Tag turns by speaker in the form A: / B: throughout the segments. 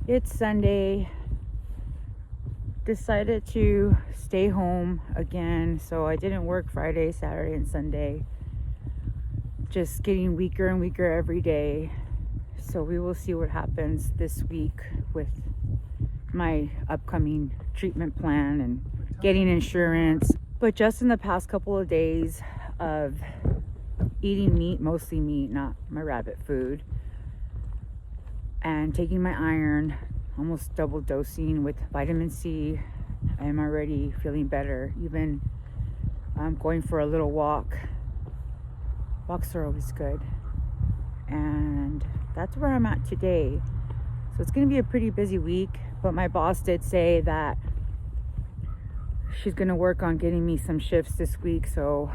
A: It's Sunday. Decided to stay home again, so I didn't work Friday, Saturday, and Sunday. Just getting weaker and weaker every day. So we will see what happens this week with my upcoming treatment plan and getting insurance. But just in the past couple of days of eating meat, mostly meat, not my rabbit food, and taking my iron, almost double dosing with vitamin C, I'm already feeling better. Even going for a little walk. Walks are always good. And that's where I'm at today. So it's going to be a pretty busy week, but my boss did say that she's going to work on getting me some shifts this week, so,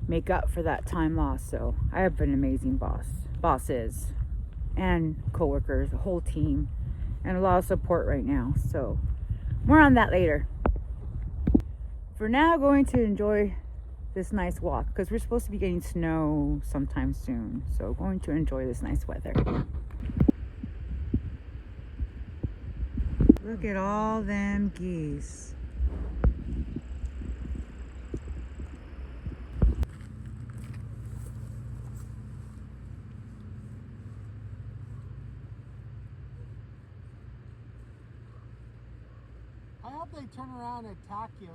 A: make up for that time lost. So I have an amazing bosses and coworkers, a whole team, and a lot of support right now. So more on that later. For now, going to enjoy this nice walk because we're supposed to be getting snow sometime soon. So going to enjoy this nice weather. Look at all them geese.
B: I hope they turn around and attack you.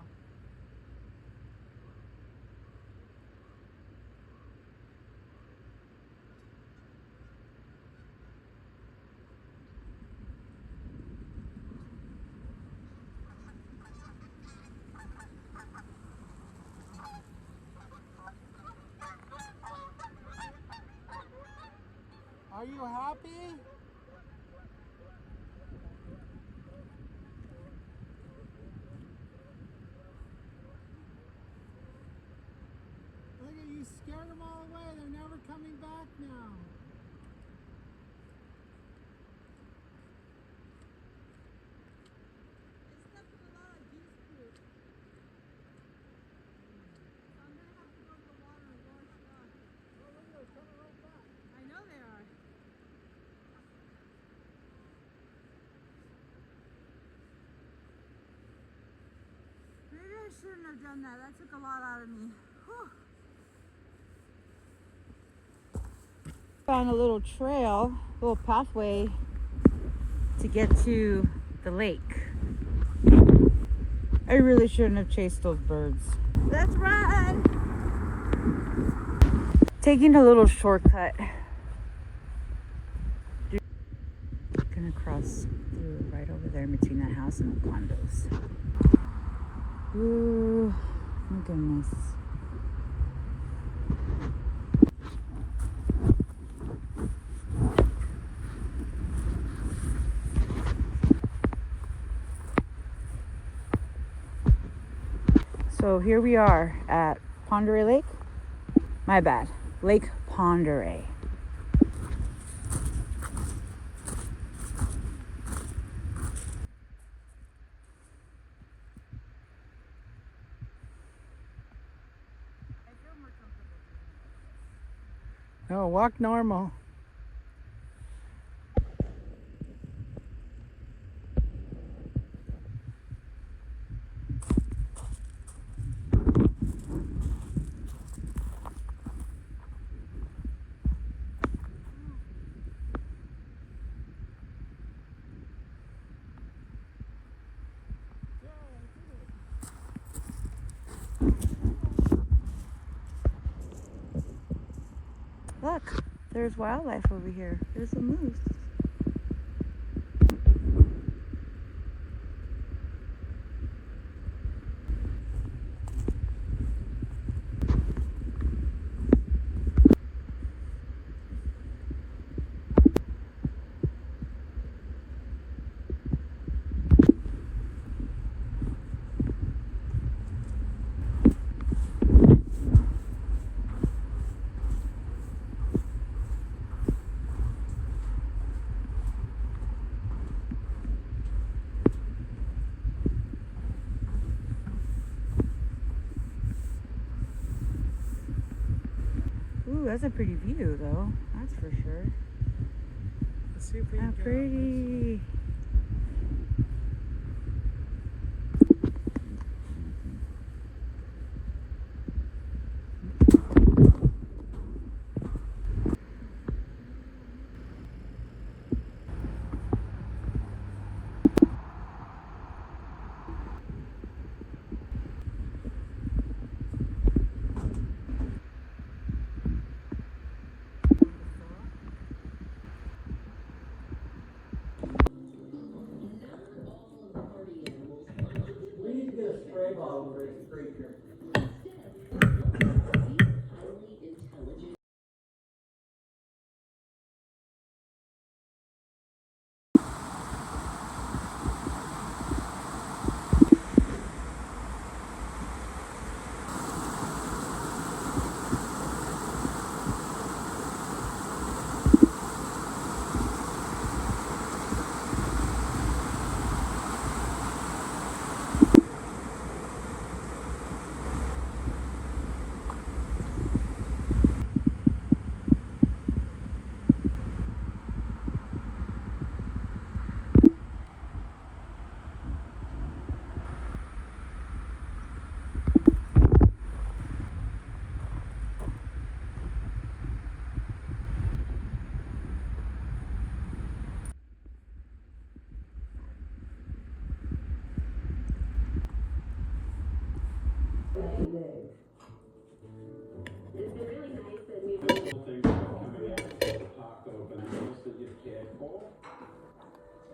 B: Are you happy? Look at you, scared them all away. They're never coming back now.
C: They stuck with a lot of geese poop. So I'm gonna have to go to the water and wash it off.
B: Oh, look, they're coming right back.
C: I know they are. Maybe I shouldn't have done that. That took a lot out of me. Whew.
A: Found a little trail, little pathway to get to the lake. I really shouldn't have chased those birds. Let's run! Taking a little shortcut. Gonna cross through right over there between that house and the condos. Ooh, my goodness. So here we are at Ponderay Lake. My bad. Lake Ponderay.
B: No, walk normal.
A: Look, there's wildlife over here. There's a moose. Ooh, that's a pretty view though, that's for sure. The
B: see if we
A: How
B: can get
A: pretty.
D: We need to get a spray bottle for each creature.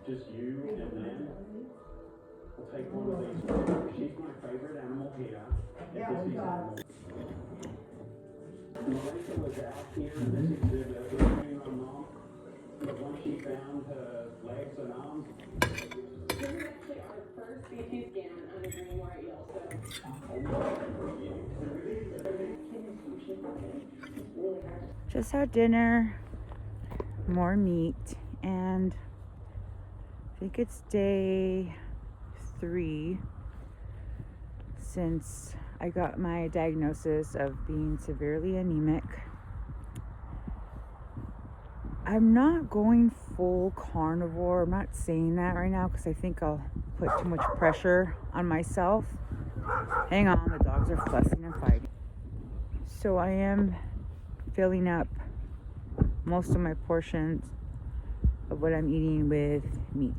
E: Just you, and then we'll take one of these. She's my favorite animal here. Yeah, Melissa was out here in this exhibit with my mom. But when she found her legs and arms, this is actually our first CT scan on a green white eel, so.
A: Just had dinner, more meat, and I think it's day 3 since I got my diagnosis of being severely anemic. I'm not going full carnivore. I'm not saying that right now because I think I'll put too much pressure on myself. Hang on, the dogs are fussing and fighting. So I am filling up most of my portions of what I'm eating with meat.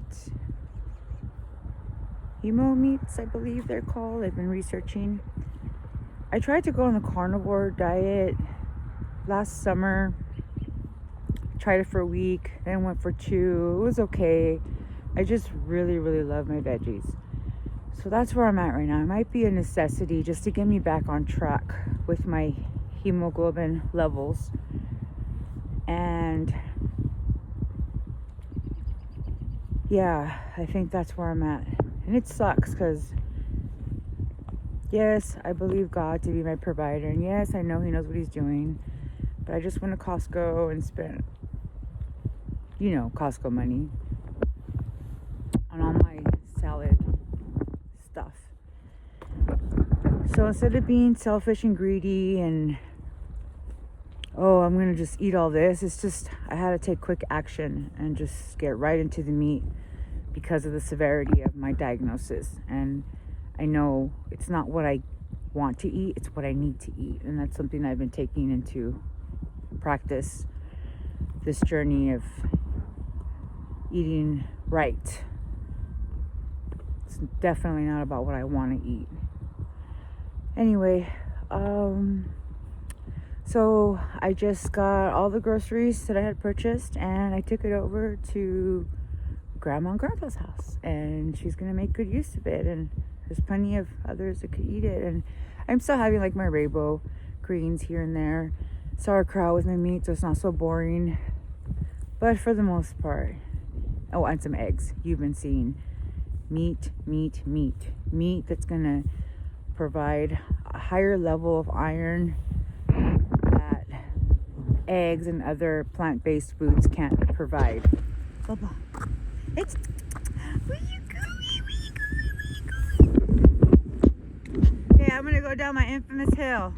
A: Hemo meats, I believe they're called. I've been researching. I tried to go on the carnivore diet last summer. Tried it for a week, then went for 2. It was okay. I just really, really love my veggies. So that's where I'm at right now. It might be a necessity just to get me back on track with my hemoglobin levels. And yeah, I think that's where I'm at. And it sucks because yes, I believe God to be my provider. And yes, I know He knows what He's doing. But I just went to Costco and spent, Costco money on all my salad stuff. So instead of being selfish and greedy and, I'm going to just eat all this, it's just, I had to take quick action and just get right into the meat because of the severity of my diagnosis. And I know it's not what I want to eat, it's what I need to eat. And that's something I've been taking into practice, this journey of eating right. It's definitely not about what I want to eat. Anyway, so I just got all the groceries that I had purchased and I took it over to Grandma and Grandpa's house, and she's gonna make good use of it, and there's plenty of others that could eat it. And I'm still having like my rainbow greens here and there, sauerkraut with my meat, so it's not so boring. But for the most part, and some eggs. You've been seeing meat that's gonna provide a higher level of iron that eggs and other plant-based foods can't provide. Bubba, it's, where you going? Okay, I'm gonna go down my infamous hill.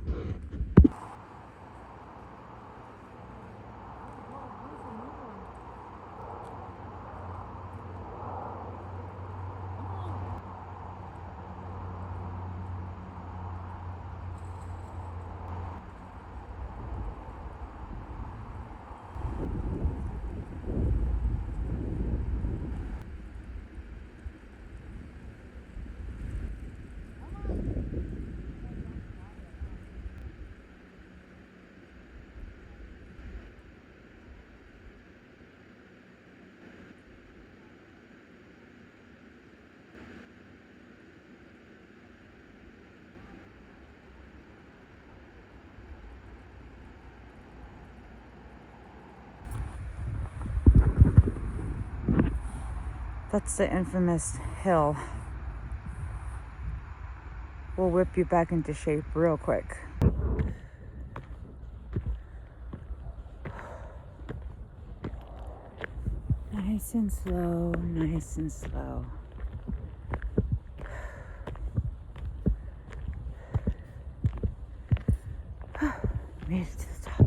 A: That's the infamous hill. Will whip you back into shape real quick. Nice and slow, nice and slow. Made it to the top.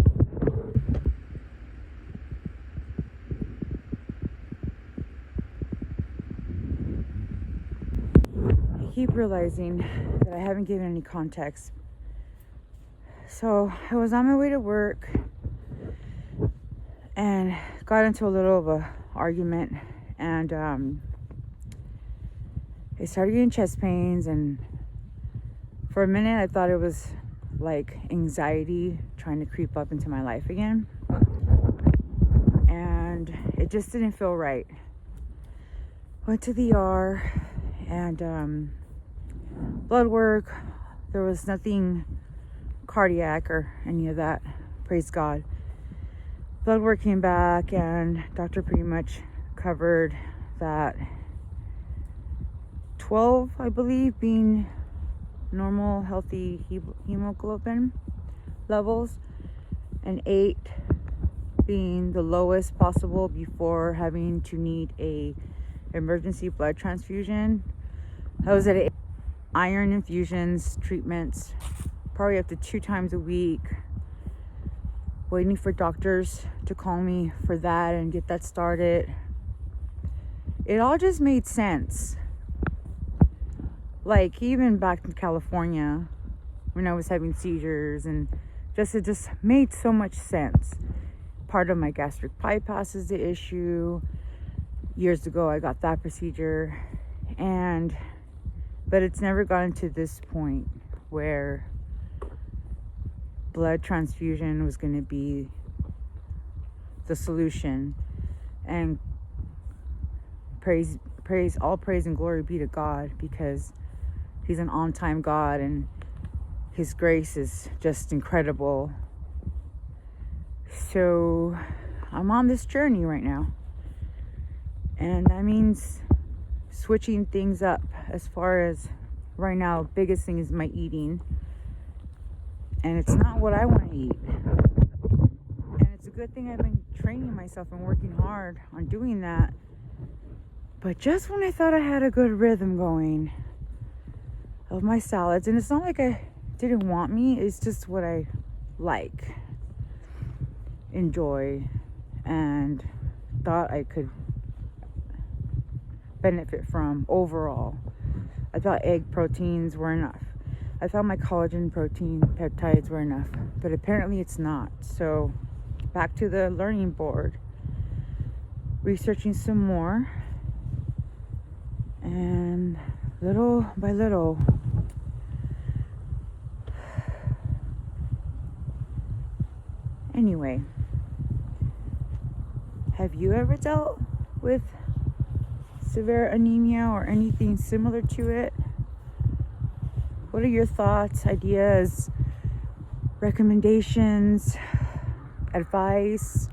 A: I keep realizing that I haven't given any context. So I was on my way to work and got into a little of a argument, and I started getting chest pains, and for a minute I thought it was like anxiety trying to creep up into my life again, and it just didn't feel right. Went to the ER and blood work. There was nothing cardiac or any of that, praise God. Blood work came back and doctor pretty much covered that 12, I believe, being normal healthy hemoglobin levels, and 8 being the lowest possible before having to need a emergency blood transfusion. I was at 8. Iron infusions, treatments, probably up to 2 times a week, waiting for doctors to call me for that and get that started. It all just made sense. Like, even back in California when I was having seizures, and it just made so much sense. Part of my gastric bypass is the issue. Years ago I got that procedure, but it's never gotten to this point where blood transfusion was going to be the solution. And all praise and glory be to God, because he's an on-time God and his grace is just incredible. So I'm on this journey right now, and that means switching things up. As far as right now, biggest thing is my eating, and it's not what I want to eat. And it's a good thing I've been training myself and working hard on doing that. But just when I thought I had a good rhythm going of my salads, and it's not like I didn't want meat, it's just what I like, enjoy, and thought I could benefit from overall. I thought egg proteins were enough. I thought my collagen protein peptides were enough, but apparently it's not. So back to the learning board, researching some more, and little by little, anyway, have you ever dealt with severe anemia or anything similar to it? What are your thoughts, ideas, recommendations, advice?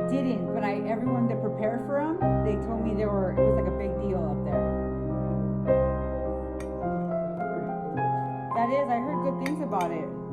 A: didn't, but everyone that prepared for them, they told me it was like a big deal up there. That is, I heard good things about it.